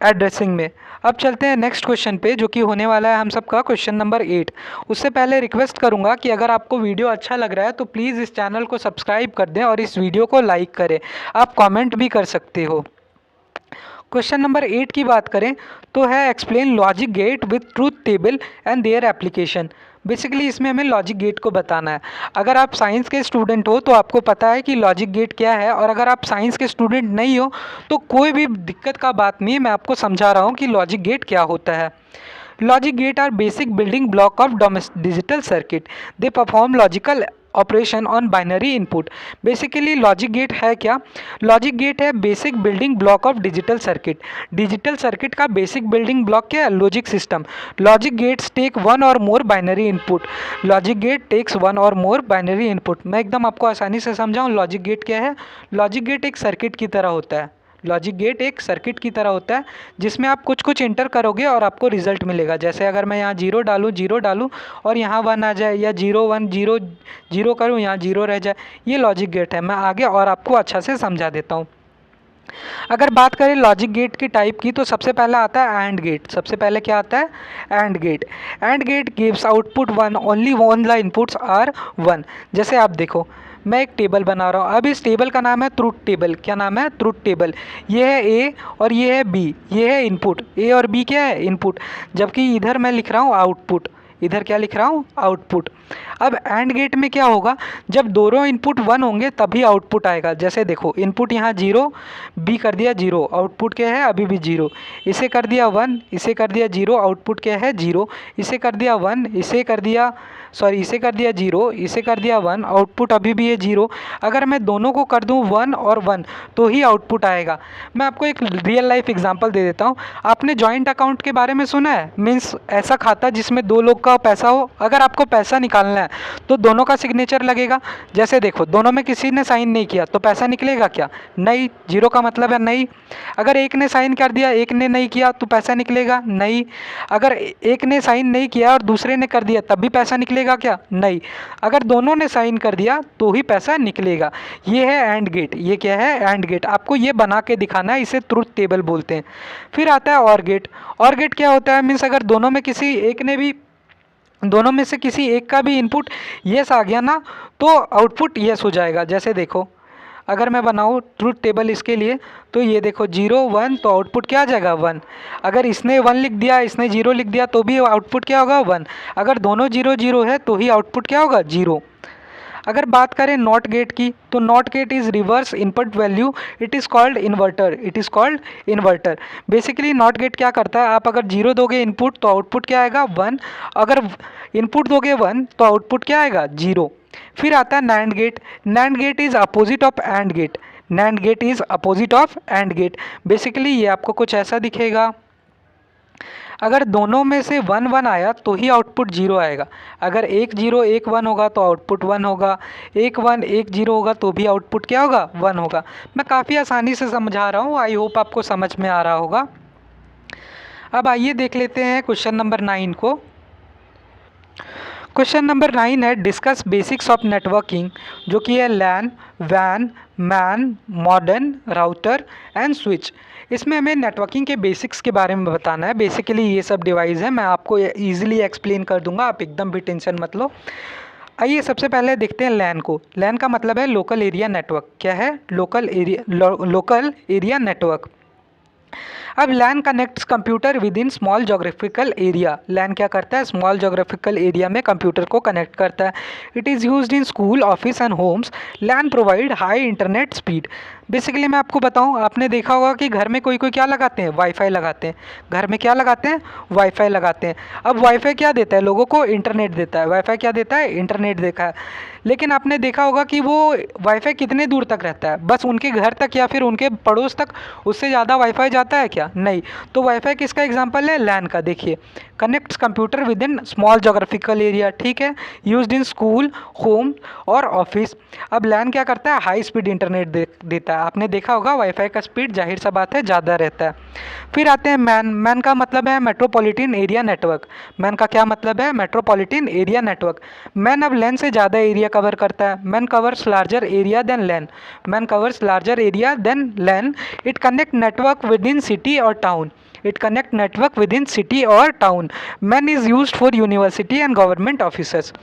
एड्रेसिंग में। अब चलते हैं नेक्स्ट क्वेश्चन पे, जो कि होने वाला है हम सबका क्वेश्चन नंबर 8। उससे पहले रिक्वेस्ट करूंगा कि अगर आपको वीडियो अच्छा लग रहा है तो प्लीज़ इस चैनल को सब्सक्राइब कर दें और इस वीडियो को लाइक करें। आप कमेंट भी कर सकते हो। क्वेश्चन नंबर 8 की बात करें तो है explain logic gate with truth table and their application. Basically इसमें हमें लॉजिक गेट को बताना है। अगर आप साइंस के स्टूडेंट हो तो आपको पता है कि लॉजिक गेट क्या है, और अगर आप साइंस के स्टूडेंट नहीं हो तो कोई भी दिक्कत का बात नहीं है, मैं आपको समझा रहा हूँ कि लॉजिक गेट क्या होता है। Logic gate are basic building block of digital circuit. They perform logical operation on binary input. Basically logic gate है क्या? लॉजिक गेट है basic building block of digital circuit. Digital circuit का basic building block क्या है? Logic system. Logic gates take 1 or more binary input. Logic gate takes 1 or more binary input. मैं एकदम आपको आसानी से समझाऊँ लॉजिक गेट क्या है। लॉजिक गेट एक सर्किट की तरह होता है। लॉजिक गेट एक सर्किट की तरह होता है जिसमें आप कुछ कुछ इंटर करोगे और आपको रिजल्ट मिलेगा। जैसे अगर मैं यहाँ 0 डालूँ और यहाँ 1 आ जाए, या 0 1 0 0 करूँ यहाँ 0 रह जाए, ये लॉजिक गेट है। मैं आगे और आपको अच्छा से समझा देता हूँ। अगर बात करें लॉजिक गेट की टाइप की तो सबसे पहला आता है एंड गेट। सबसे पहले क्या आता है? And gate. And gate gives output 1 only when the inputs are 1। जैसे आप देखो, मैं एक टेबल बना रहा हूँ। अब इस टेबल का नाम है ट्रूथ टेबल। क्या नाम है? Truth table. ये है ए और ये है बी, ये है इनपुट। ए और बी क्या है? इनपुट। जबकि इधर मैं लिख रहा हूँ आउटपुट। इधर क्या लिख रहा हूँ? आउटपुट। अब एंड गेट में क्या होगा? जब दोनों इनपुट 1 होंगे तभी आउटपुट आएगा। जैसे देखो, इनपुट यहाँ 0, बी कर दिया 0, आउटपुट क्या है? अभी भी 0। इसे कर दिया 1, इसे कर दिया 0, आउटपुट क्या है? 0। इसे कर दिया 1, इसे कर दिया सॉरी इसे कर दिया 0, इसे कर दिया 1, आउटपुट अभी भी है 0। अगर मैं दोनों को कर दूं 1 और 1 तो ही आउटपुट आएगा। मैं आपको एक रियल लाइफ एग्जांपल दे देता हूं। आपने जॉइंट अकाउंट के बारे में सुना है? मीन्स ऐसा खाता जिसमें दो लोग का पैसा हो। अगर आपको पैसा निकालना है तो दोनों का सिग्नेचर लगेगा। जैसे देखो, दोनों में किसी ने साइन नहीं किया तो पैसा निकलेगा क्या? नहीं। 0 का मतलब है नहीं। अगर एक ने साइन कर दिया, एक ने नहीं किया तो पैसा निकलेगा? नहीं। अगर एक ने साइन नहीं किया और दूसरे ने कर दिया तब भी पैसा निकलेगा क्या? नहीं। अगर दोनों ने साइन कर दिया तो ही पैसा निकलेगा। ये है एंड गेट। ये क्या है? And gate. आपको ये बना के दिखाना है, इसे ट्रुथ टेबल बोलते हैं। फिर आता है और गेट। और गेट क्या होता है? मीन्स अगर दोनों में से किसी एक का भी इनपुट येस आ गया ना तो आउटपुट येस हो जाएगा। जैसे देखो, अगर मैं बनाऊँ ट्रुथ टेबल इसके लिए तो ये देखो 0 1 तो आउटपुट क्या आ जाएगा? 1। अगर इसने 1 लिख दिया, इसने 0 लिख दिया तो भी आउटपुट क्या होगा? 1। अगर दोनों 0 0 है तो ही आउटपुट क्या होगा? 0। अगर बात करें नॉट गेट की तो not get is reverse input value, it is called inverter. Basically not gate क्या करता है, आप अगर 0 दोगे इनपुट तो आउटपुट क्या आएगा? 1। अगर इनपुट दोगे 1 तो आउटपुट क्या आएगा? 0। फिर आता है NAND gate. NAND gate is opposite of and gate. NAND gate is opposite of and gate. बेसिकली ये आपको कुछ ऐसा दिखेगा। अगर दोनों में से 1 1 आया तो ही आउटपुट 0 आएगा। अगर 1 0 1 1 होगा तो आउटपुट 1 होगा। 1 1 1 0 होगा तो भी आउटपुट क्या होगा? 1 होगा। मैं काफ़ी आसानी से समझा रहा हूँ, आई होप आपको समझ में आ रहा होगा। अब आइए देख लेते हैं क्वेश्चन नंबर 9 को। क्वेश्चन नंबर 9 है डिस्कस बेसिक्स ऑफ नेटवर्किंग, जो कि है लैन, वैन, MAN, modem, router and switch. इसमें हमें नेटवर्किंग के बेसिक्स के बारे में बताना है। बेसिकली ये सब डिवाइस है, मैं आपको ईजिली एक्सप्लेन कर दूंगा, आप एकदम भी टेंशन मत लो। आइए सबसे पहले देखते हैं लैन को। लैन का मतलब है लोकल एरिया नेटवर्क। क्या है? Local area network. अब LAN connects computer within small geographical area. LAN क्या करता है? स्मॉल जोग्राफिकल एरिया में कंप्यूटर को कनेक्ट करता है। It is used in school, office and homes. LAN provide high internet speed. Basically मैं आपको बताऊं, आपने देखा होगा कि घर में कोई कोई क्या लगाते हैं? वाईफाई लगाते हैं। घर में क्या लगाते हैं? वाईफाई लगाते हैं। अब वाईफाई क्या देता है लोगों को? इंटरनेट देता है। वाईफाई क्या देता है? इंटरनेट देता है। लेकिन आपने देखा होगा कि वो वाईफाई कितने दूर तक रहता है? बस उनके घर तक या फिर उनके पड़ोस तक, उससे ज़्यादा वाईफाई जाता है क्या? नहीं। तो वाईफाई किसका एग्जांपल है? लैन का। देखिए, connects computer within small geographical area, ठीक है, यूज्ड इन स्कूल, होम और ऑफिस। अब लैन क्या करता है? हाई स्पीड इंटरनेट देता है। आपने देखा होगा वाईफाई का स्पीड जाहिर सा बात है ज़्यादा रहता है। फिर आते हैं मैन। मैन का मतलब है मेट्रोपॉलिटन एरिया नेटवर्क। मैन का क्या मतलब है? Metropolitan area network. मैन अब लैन से ज़्यादा एरिया कवर करता है। MAN covers larger area than LAN. MAN covers larger area than LAN. It connect network within city और town. It connect network within city or town. MAN is used for university and government offices.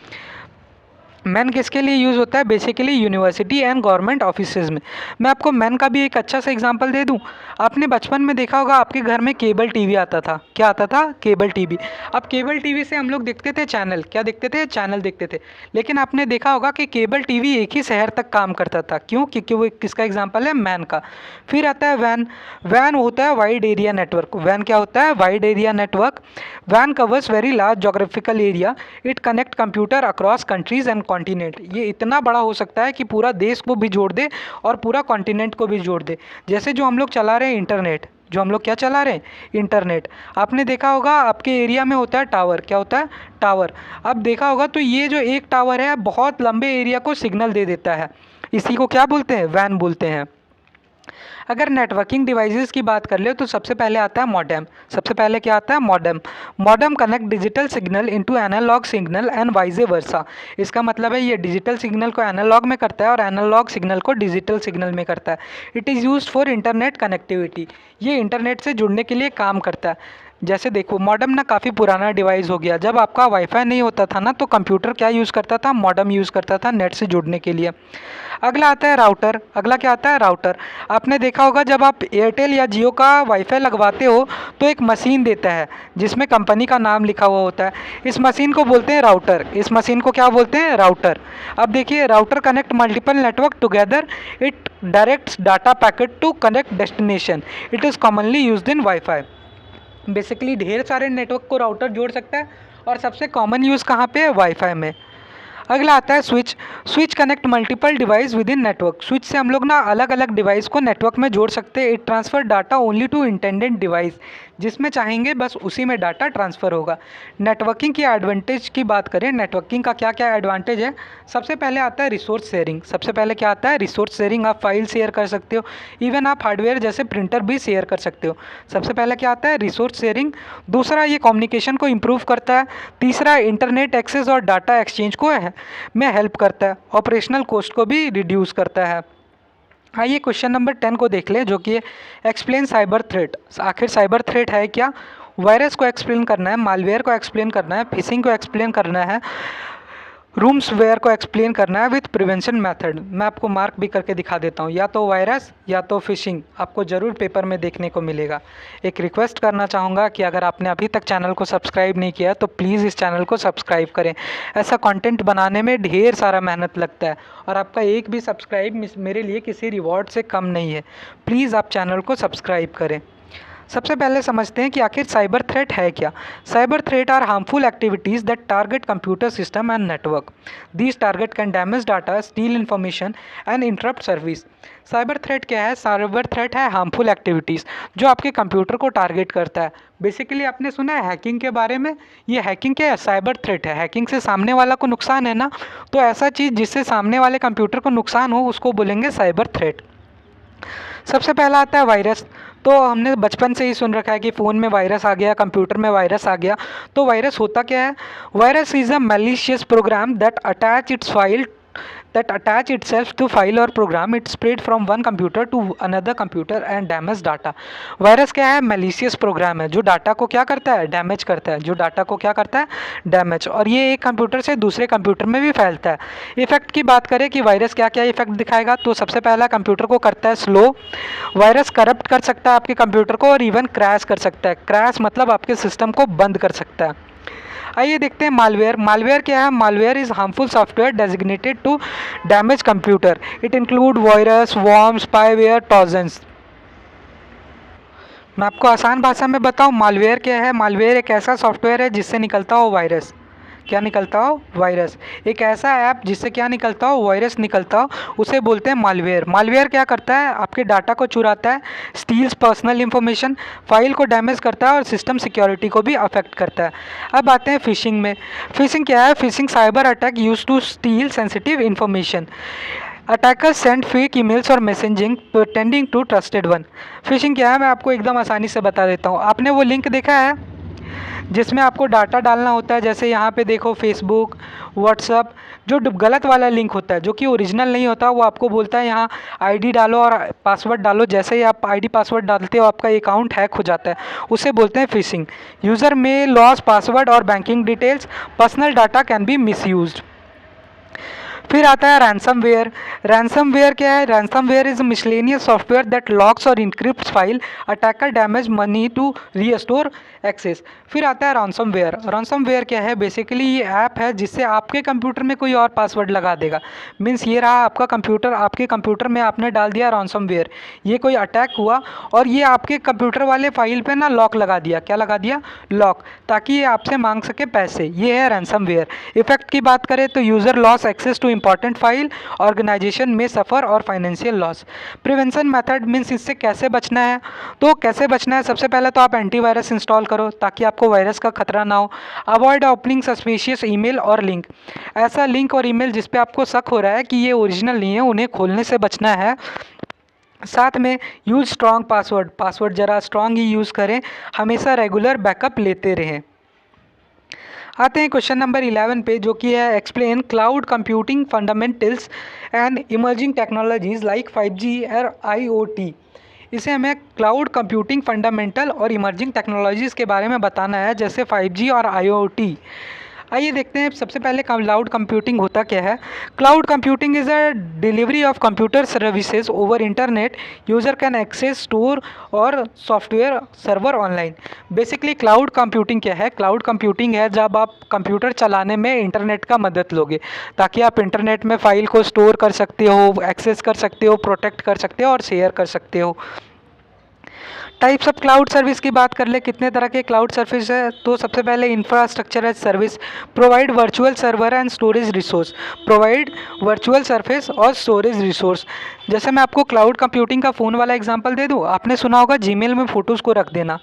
Man किसके लिए use होता है? Basically university and government offices में। मैं आपको man का भी एक अच्छा सा एग्जांपल दे दूं। आपने बचपन में देखा होगा आपके घर में केबल टीवी आता था। क्या आता था? Cable TV. अब केबल टीवी से हम लोग देखते थे चैनल। क्या देखते थे? चैनल देखते थे। लेकिन आपने देखा होगा कि केबल टीवी एक ही शहर तक काम करता था। क्यों? क्योंकि वो किसका एग्जाम्पल है? मैन का। फिर आता है वैन। वैन होता है वाइड एरिया नेटवर्क। वैन क्या होता है? Wide area network. वैन covers very large geographical area. It connect computer across countries and continent. ये इतना बड़ा हो सकता है कि पूरा देश को भी जोड़ दे और पूरा कॉन्टिनेंट को भी जोड़ दे। जैसे जो हम लोग चला रहे हैं इंटरनेट, जो हम लोग क्या चला रहे हैं? इंटरनेट। आपने देखा होगा आपके एरिया में होता है टावर। क्या होता है? टावर। अब देखा होगा तो ये जो एक टावर है बहुत लंबे एरिया को सिग्नल दे देता है। इसी को क्या बोलते हैं? वैन बोलते हैं। अगर नेटवर्किंग डिवाइसेस की बात कर ले तो सबसे पहले आता है मॉडेम। सबसे पहले क्या आता है? Modem. Modem connect digital signal into analogue signal and vice versa. इसका मतलब है ये डिजिटल सिग्नल को एनालॉग में करता है और एनालॉग सिग्नल को डिजिटल सिग्नल में करता है। It is used for internet connectivity. ये इंटरनेट से जुड़ने के लिए काम करता है। जैसे देखो, मॉडेम ना काफ़ी पुराना डिवाइस हो गया। जब आपका वाईफाई नहीं होता था ना तो कंप्यूटर क्या यूज़ करता था? मॉडेम यूज़ करता था नेट से जुड़ने के लिए। अगला आता है राउटर। अगला क्या आता है? राउटर। आपने देखा होगा जब आप एयरटेल या जियो का वाईफाई लगवाते हो तो एक मशीन देता है जिसमें कंपनी का नाम लिखा हुआ होता है। इस मशीन को बोलते हैं राउटर। इस मशीन को क्या बोलते हैं? राउटर। अब देखिए, router connect multiple network together. It directs data packet to connect destination. It is commonly used in WiFi. Basically ढेर सारे नेटवर्क को राउटर जोड़ सकता है और सबसे कॉमन यूज़ कहाँ पे है? वाईफाई में। अगला आता है switch. Switch connect multiple device with in network. Switch से हम लोग ना अलग अलग डिवाइस को नेटवर्क में जोड़ सकते हैं। It transfer data only to intended device. जिसमें चाहेंगे बस उसी में डाटा ट्रांसफ़र होगा। नेटवर्किंग की एडवांटेज की बात करें, नेटवर्किंग का क्या क्या एडवांटेज है? सबसे पहले आता है रिसोर्स शेयरिंग। सबसे पहले क्या आता है? Resource sharing. आप फाइल शेयर कर सकते हो, इवन आप हार्डवेयर जैसे प्रिंटर भी शेयर कर सकते हो। सबसे पहले क्या आता है? Resource sharing. दूसरा, ये कम्युनिकेशन को इम्प्रूव करता है। तीसरा, इंटरनेट एक्सेस और डाटा एक्सचेंज को में हेल्प करता है। ऑपरेशनल कॉस्ट को भी रिड्यूस करता है। आइए क्वेश्चन नंबर 10 को देख लें, जो कि एक्सप्लेन साइबर थ्रेट। आखिर साइबर थ्रेट है क्या? वायरस को एक्सप्लेन करना है, मालवेयर को एक्सप्लेन करना है, फिशिंग को एक्सप्लेन करना है, रूम्सवेयर को एक्सप्लेन करना है विथ प्रिवेंशन मेथड। मैं आपको मार्क भी करके दिखा देता हूँ, या तो वायरस या तो फिशिंग आपको ज़रूर पेपर में देखने को मिलेगा। एक रिक्वेस्ट करना चाहूँगा कि अगर आपने अभी तक चैनल को सब्सक्राइब नहीं किया तो प्लीज़ इस चैनल को सब्सक्राइब करें। ऐसा कंटेंट बनाने में ढेर सारा मेहनत लगता है और आपका एक भी सब्सक्राइब मेरे लिए किसी रिवॉर्ड से कम नहीं है। प्लीज़ आप चैनल को सब्सक्राइब करें। सबसे पहले समझते हैं कि आखिर साइबर थ्रेट है क्या। Cyber threat are harmful activities that target computer system and network. These target can damage data, steal information and interrupt service. Cyber threat क्या है? साइबर थ्रेट है हार्मफुल एक्टिविटीज़ जो आपके कंप्यूटर को टारगेट करता है। बेसिकली आपने सुना है हैकिंग के बारे में। ये हैकिंग क्या है? साइबर थ्रेट है। हैकिंग से सामने वाला को नुकसान है ना, तो ऐसा चीज़ जिससे सामने वाले कंप्यूटर को नुकसान हो उसको बोलेंगे साइबर थ्रेट। सबसे पहला आता है वायरस। तो हमने बचपन से ही सुन रखा है कि फ़ोन में वायरस आ गया, कंप्यूटर में वायरस आ गया। तो वायरस होता क्या है? Virus is a malicious program that attach itself to file or program. It spread from one computer to another computer and damage data. Virus क्या है? मैलिशियस प्रोग्राम है जो डाटा को क्या करता है? डैमेज करता है। जो डाटा को क्या करता है? डैमेज। और ये एक कंप्यूटर से दूसरे कंप्यूटर में भी फैलता है। इफेक्ट की बात करें कि वायरस क्या क्या इफेक्ट दिखाएगा, तो सबसे पहला कंप्यूटर को करता है स्लो। वायरस करप्ट कर सकता है आपके कंप्यूटर को और इवन क्रैश कर सकता है। क्रैश मतलब आपके सिस्टम को बंद कर सकता है। आइए देखते हैं मालवेयर। मालवेयर क्या है? Malware is harmful software designated to damage computer. It include virus, worm, spyware, trojans. मैं आपको आसान भाषा में बताऊं, मालवेयर क्या है? मालवेयर एक ऐसा सॉफ्टवेयर है जिससे निकलता हो वायरस। क्या निकलता हो? वायरस। एक ऐसा ऐप जिससे क्या निकलता हो? वायरस निकलता हो, उसे बोलते हैं मालवेयर। मालवेयर क्या करता है? आपके डाटा को चुराता है, स्टील्स पर्सनल इंफॉर्मेशन, फाइल को डैमेज करता है और सिस्टम सिक्योरिटी को भी अफेक्ट करता है। अब आते हैं फिशिंग में। फिशिंग क्या है? Phishing cyber attack use to steal sensitive information. Attackers send fake emails और messaging pretending to trusted one. Phishing क्या है? मैं आपको एकदम आसानी से बता देता हूँ। आपने वो लिंक देखा है जिसमें आपको डाटा डालना होता है? जैसे यहाँ पे देखो, फेसबुक, व्हाट्सअप, जो गलत वाला लिंक होता है जो कि ओरिजिनल नहीं होता, वो आपको बोलता है यहाँ आईडी डालो और पासवर्ड डालो। जैसे ही आप आईडी पासवर्ड डालते हो आपका अकाउंट हैक हो जाता है, उसे बोलते हैं फिशिंग। यूज़र में लॉस पासवर्ड और banking details, personal data can be misused. फिर आता है रैंसमवेयर। रैंसमवेयर क्या है? Ransomware is miscellaneous software that locks और encrypts file, attacker damage money to restore access. फिर आता है रैंसमवेयर। रैंसमवेयर क्या है? बेसिकली ये ऐप है जिससे आपके कंप्यूटर में कोई और पासवर्ड लगा देगा। मीन्स ये रहा आपका कंप्यूटर, आपके कंप्यूटर में आपने डाल दिया रैंसमवेयर, ये कोई अटैक हुआ और ये आपके कंप्यूटर वाले फाइल पे ना लॉक लगा दिया। क्या लगा दिया? लॉक, ताकि ये आपसे मांग सके पैसे। ये है रैंसमवेयर। इफेक्ट की बात करें तो user loss access to important file, organisation में सफ़र और financial loss. Prevention method means इससे कैसे बचना है? तो कैसे बचना है? सबसे पहले तो आप एंटीवायरस इंस्टॉल करो ताकि आपको वायरस का खतरा ना हो। अवॉइड ओपनिंग सस्पिशियस ईमेल और लिंक। ऐसा लिंक और ईमेल जिस पे आपको शक हो रहा है कि ये ओरिजिनल नहीं है, उन्हें खोलने से बचना है। साथ में यूज़ स्ट्रॉन्ग पासवर्ड। पासवर्ड ज़रा स्ट्रॉन्ग ही यूज़ करें। हमेशा रेगुलर बैकअप लेते रहें। आते हैं क्वेश्चन नंबर 11 पे, जो कि है explain cloud computing fundamentals and emerging technologies like 5G और IoT। इसे हमें क्लाउड कंप्यूटिंग फंडामेंटल और इमर्जिंग टेक्नोलॉजीज़ के बारे में बताना है, जैसे 5G और IoT। आइए देखते हैं सबसे पहले क्लाउड कंप्यूटिंग होता क्या है। Cloud computing is a delivery of computer services over internet. User can access, store और software server online. Basically cloud computing क्या है? क्लाउड कंप्यूटिंग है जब आप कंप्यूटर चलाने में इंटरनेट का मदद लोगे, ताकि आप इंटरनेट में फ़ाइल को स्टोर कर सकते हो, एक्सेस कर सकते हो, प्रोटेक्ट कर सकते हो और शेयर कर सकते हो। टाइप्स ऑफ क्लाउड सर्विस की बात कर ले, कितने तरह के क्लाउड सर्विस है, तो सबसे पहले infrastructure as service, provide virtual server and storage resource, provide virtual service और स्टोरेज रिसोर्स। जैसे मैं आपको क्लाउड कंप्यूटिंग का फ़ोन वाला एग्जांपल दे दूँ, आपने सुना होगा जीमेल में फ़ोटोज़ को रख देना।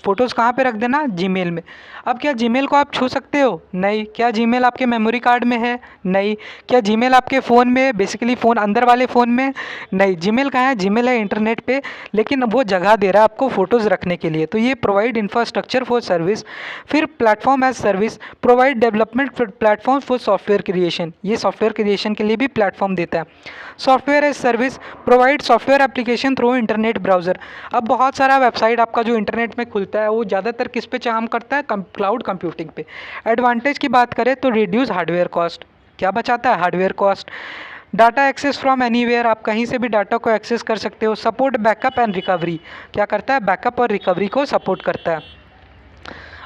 फ़ोटोज़ कहाँ पे रख देना? जीमेल में। अब क्या जीमेल को आप छू सकते हो? नहीं। क्या जीमेल आपके मेमोरी कार्ड में है? नहीं। क्या जीमेल आपके फ़ोन में, बेसिकली फ़ोन अंदर वाले फ़ोन में? नहीं। जीमेल कहाँ है? जीमेल है इंटरनेट पे, लेकिन वो जगह दे रहा है आपको फ़ोटोज़ रखने के लिए। तो ये प्रोवाइड इंफ्रास्ट्रक्चर फॉर सर्विस। फिर platform as service, provide development platform for software creation, ये सॉफ्टवेयर क्रिएशन के लिए भी प्लेटफॉर्म देता है। Software as service, provide software application through internet browser. अब बहुत सारा वेबसाइट आपका जो इंटरनेट में खुलता है वो ज़्यादातर किस पे काम करता है? क्लाउड कंप्यूटिंग पे। एडवांटेज की बात करें तो रिड्यूस हार्डवेयर कॉस्ट, क्या बचाता है? Hardware cost. Data access from anywhere, आप कहीं से भी डाटा को एक्सेस कर सकते हो। सपोर्ट बैकअप एंड रिकवरी, क्या करता है? बैकअप और रिकवरी को सपोर्ट करता है।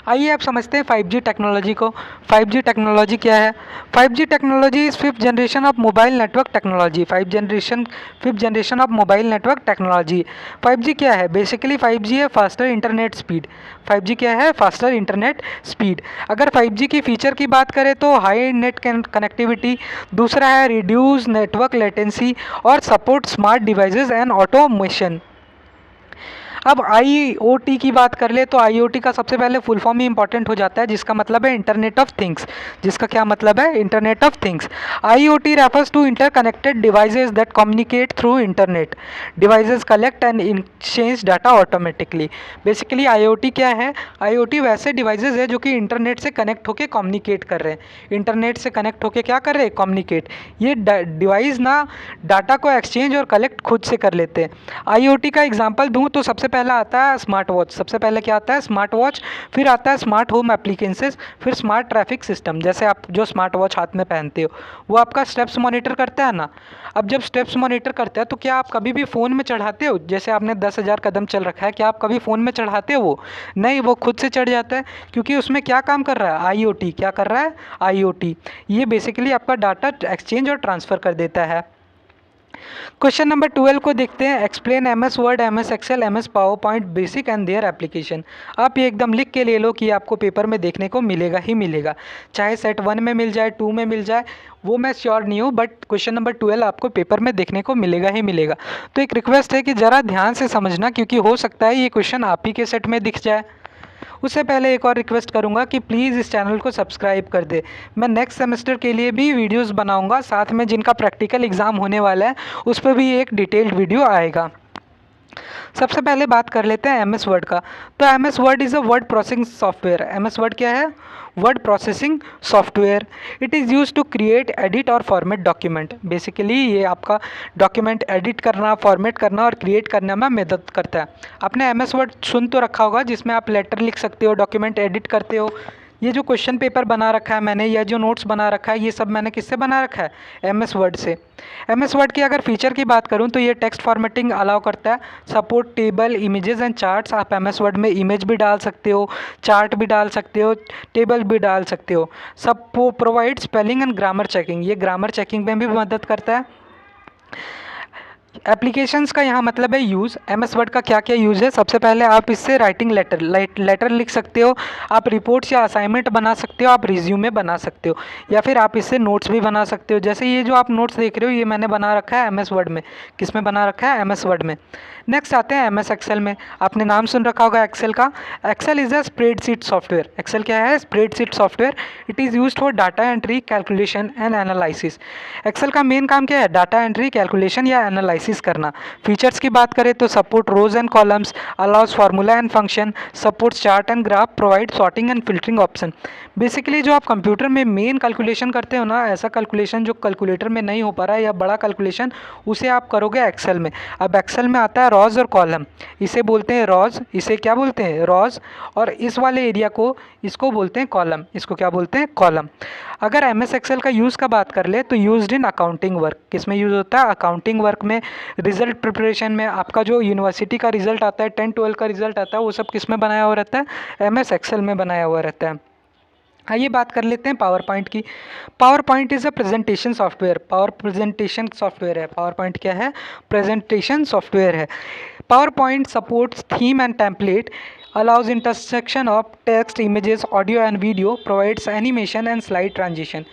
आइए आप समझते हैं 5G टेक्नोलॉजी को। 5G टेक्नोलॉजी क्या है? 5G technology is fifth generation of mobile network technology. Fifth generation of mobile network technology. 5G क्या है? बेसिकली 5G है फास्टर इंटरनेट स्पीड। 5G क्या है? Faster internet speed. अगर 5G की फ़ीचर की बात करें तो हाई नेट कनेक्टिविटी, दूसरा है रिड्यूस नेटवर्क लेटेंसी और support smart devices and automation. अब IoT की बात कर ले तो IoT का सबसे पहले फुल फॉर्म ही इंपॉर्टेंट हो जाता है, जिसका मतलब है इंटरनेट ऑफ थिंग्स। जिसका क्या मतलब है? Internet of things. IoT refers to interconnected devices that communicate through internet. Devices collect and exchange data automatically. Basically IoT क्या है? IoT वैसे डिवाइसेस है जो कि इंटरनेट से कनेक्ट होकर कम्युनिकेट कर रहे हैं। इंटरनेट से कनेक्ट होकर क्या कर रहे हैं? कम्युनिकेट। ये डिवाइस ना डाटा को एक्सचेंज और कलेक्ट खुद से कर लेते हैं। IoT का एग्जांपल दूं तो सबसे पहला आता है स्मार्ट वॉच। सबसे पहले क्या आता है? Smart watch. फिर आता है स्मार्ट होम एप्लीकेंसेस, फिर स्मार्ट ट्रैफिक सिस्टम। जैसे आप जो स्मार्ट वॉच हाथ में पहनते हो वो आपका स्टेप्स मॉनिटर करता है ना। अब जब स्टेप्स मॉनिटर करता है तो क्या आप कभी भी फ़ोन में चढ़ाते हो? जैसे आपने 10,000 कदम चल रखा है, क्या आप कभी फ़ोन में चढ़ाते हो? वो नहीं, वो खुद से चढ़ जाता है, क्योंकि उसमें क्या काम कर रहा है? IoT। क्या कर रहा है? IoT। ये बेसिकली आपका डाटा एक्सचेंज और ट्रांसफ़र कर देता है। क्वेश्चन नंबर 12 को देखते हैं। Explain MS Word, MS Excel, MS PowerPoint basic and their application. आप ये एकदम लिख के ले लो कि आपको पेपर में देखने को मिलेगा ही मिलेगा, चाहे सेट 1 में मिल जाए, 2 में मिल जाए, वो मैं श्योर नहीं हूँ, बट क्वेश्चन नंबर 12 आपको पेपर में देखने को मिलेगा ही मिलेगा। तो एक रिक्वेस्ट है कि ज़रा ध्यान से समझना, क्योंकि हो सकता है ये क्वेश्चन आप ही के सेट में दिख जाए। उससे पहले एक और रिक्वेस्ट करूंगा कि प्लीज़ इस चैनल को सब्सक्राइब कर दे। मैं नेक्स्ट सेमेस्टर के लिए भी वीडियोस बनाऊंगा, साथ में जिनका प्रैक्टिकल एग्ज़ाम होने वाला है उस पर भी एक डिटेल्ड वीडियो आएगा। सबसे पहले बात कर लेते हैं MS वर्ड का। तो MS Word is a word processing software. MS Word क्या है? Word processing software. It is use to create, edit और फॉर्मेट डॉक्यूमेंट। बेसिकली ये आपका डॉक्यूमेंट एडिट करना, फॉर्मेट करना और क्रिएट करने में मदद करता है। आपने MS वर्ड सुन तो रखा होगा, जिसमें आप लेटर लिख सकते हो, डॉक्यूमेंट एडिट करते हो। ये जो क्वेश्चन पेपर बना रखा है मैंने, या जो नोट्स बना रखा है, ये सब मैंने किससे बना रखा है? MS वर्ड से। MS वर्ड की अगर फीचर की बात करूं तो ये टेक्स्ट फॉर्मेटिंग अलाउ करता है, support table, images and charts. आप MS वर्ड में इमेज भी डाल सकते हो, चार्ट भी डाल सकते हो, टेबल भी डाल सकते हो। सब provide spelling and grammar checking, ये ग्रामर चेकिंग में भी मदद करता है। एप्लीकेशंस का यहाँ मतलब है यूज़। MS वर्ड का क्या क्या यूज़ है? सबसे पहले आप इससे राइटिंग लेटर लिख सकते हो, आप रिपोर्ट्स या असाइनमेंट बना सकते हो, आप रिज्यूमे बना सकते हो, या फिर आप इससे नोट्स भी बना सकते हो। जैसे ये जो आप नोट्स देख रहे हो, ये मैंने बना रखा है MS वर्ड में। किस में बना रखा है? MS वर्ड में। नेक्स्ट आते हैं MS एक्सेल में। आपने नाम सुन रखा होगा एक्सेल का। Excel is a spreadsheet software. Excel क्या है? Spreadsheet software. It is used for data entry, calculation and analysis. Excel का मेन काम क्या है? डाटा एंट्री, कैलकुलेशन या एनालिसिस करना। फीचर्स की बात करें तो support rows and columns, allows formula and function, support chart and graph, provide sorting and filtering option. Basically जो आप कंप्यूटर में मेन कैलकुलेशन करते हो ना, ऐसा कैलकुलेशन जो कैलकुलेटर में नहीं हो पा रहा है या बड़ा कैलकुलेशन, उसे आप करोगे एक्सेल में। अब एक्सेल में आता है रॉज और कॉलम। इसे बोलते हैं रॉज, इसे क्या बोलते हैं? रॉज। और इस वाले एरिया को, इसको बोलते हैं कॉलम। इसको क्या बोलते हैं? कॉलम। अगर MS एक्सेल का यूज़ का बात कर ले तो यूज्ड इन अकाउंटिंग वर्क। किस में यूज़ होता है? अकाउंटिंग वर्क में, रिजल्ट प्रिपरेशन में। आपका जो यूनिवर्सिटी का रिजल्ट आता है, 10-12 का रिजल्ट आता है, वो सब किस में बनाया हुआ रहता है? MS एक्सेल में बनाया हुआ रहता है। आइए बात कर लेते हैं पावर पॉइंट की। Power point is a presentation software. Power point क्या है? प्रेजेंटेशन सॉफ्टवेयर है। Power point supports theme and template, allows intersection of text, images, audio and video, provides animation and slide transition।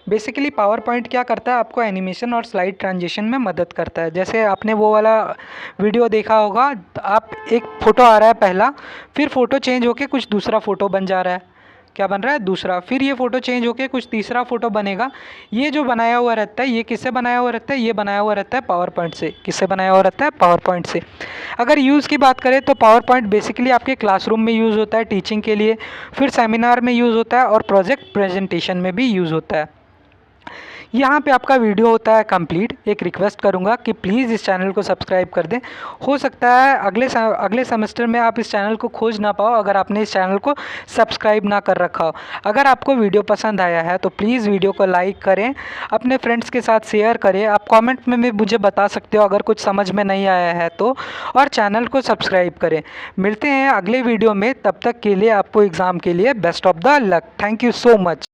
Basically power point क्या करता है, आपको animation और slide transition में मदद करता है। जैसे आपने वो वाला वीडियो देखा होगा, आप एक फ़ोटो आ रहा है पहला, फिर फ़ोटो चेंज होके कुछ दूसरा फ़ोटो बन जा रहा है। क्या बन रहा है? दूसरा। फिर ये फ़ोटो चेंज होके कुछ तीसरा फ़ोटो बनेगा। ये जो बनाया हुआ रहता है, ये किससे बनाया हुआ रहता है? ये बनाया हुआ रहता है पावर पॉइंट से। किससे बनाया हुआ रहता है? पावर पॉइंट से। अगर यूज़ की बात करें तो पावर पॉइंट बेसिकली आपके क्लासरूम में यूज़ होता है टीचिंग के लिए, फिर सेमिनार में यूज़ होता है और प्रोजेक्ट प्रेजेंटेशन में भी यूज़ होता है। यहाँ पे आपका वीडियो होता है कंप्लीट। एक रिक्वेस्ट करूँगा कि प्लीज़ इस चैनल को सब्सक्राइब कर दें। हो सकता है अगले सेमेस्टर में आप इस चैनल को खोज ना पाओ अगर आपने इस चैनल को सब्सक्राइब ना कर रखा हो। अगर आपको वीडियो पसंद आया है तो प्लीज़ वीडियो को लाइक करें, अपने फ्रेंड्स के साथ शेयर करें। आप कॉमेंट में भी मुझे बता सकते हो अगर कुछ समझ में नहीं आया है तो, और चैनल को सब्सक्राइब करें। मिलते हैं अगले वीडियो में, तब तक के लिए आपको एग्ज़ाम के लिए best of the luck. Thank you so much.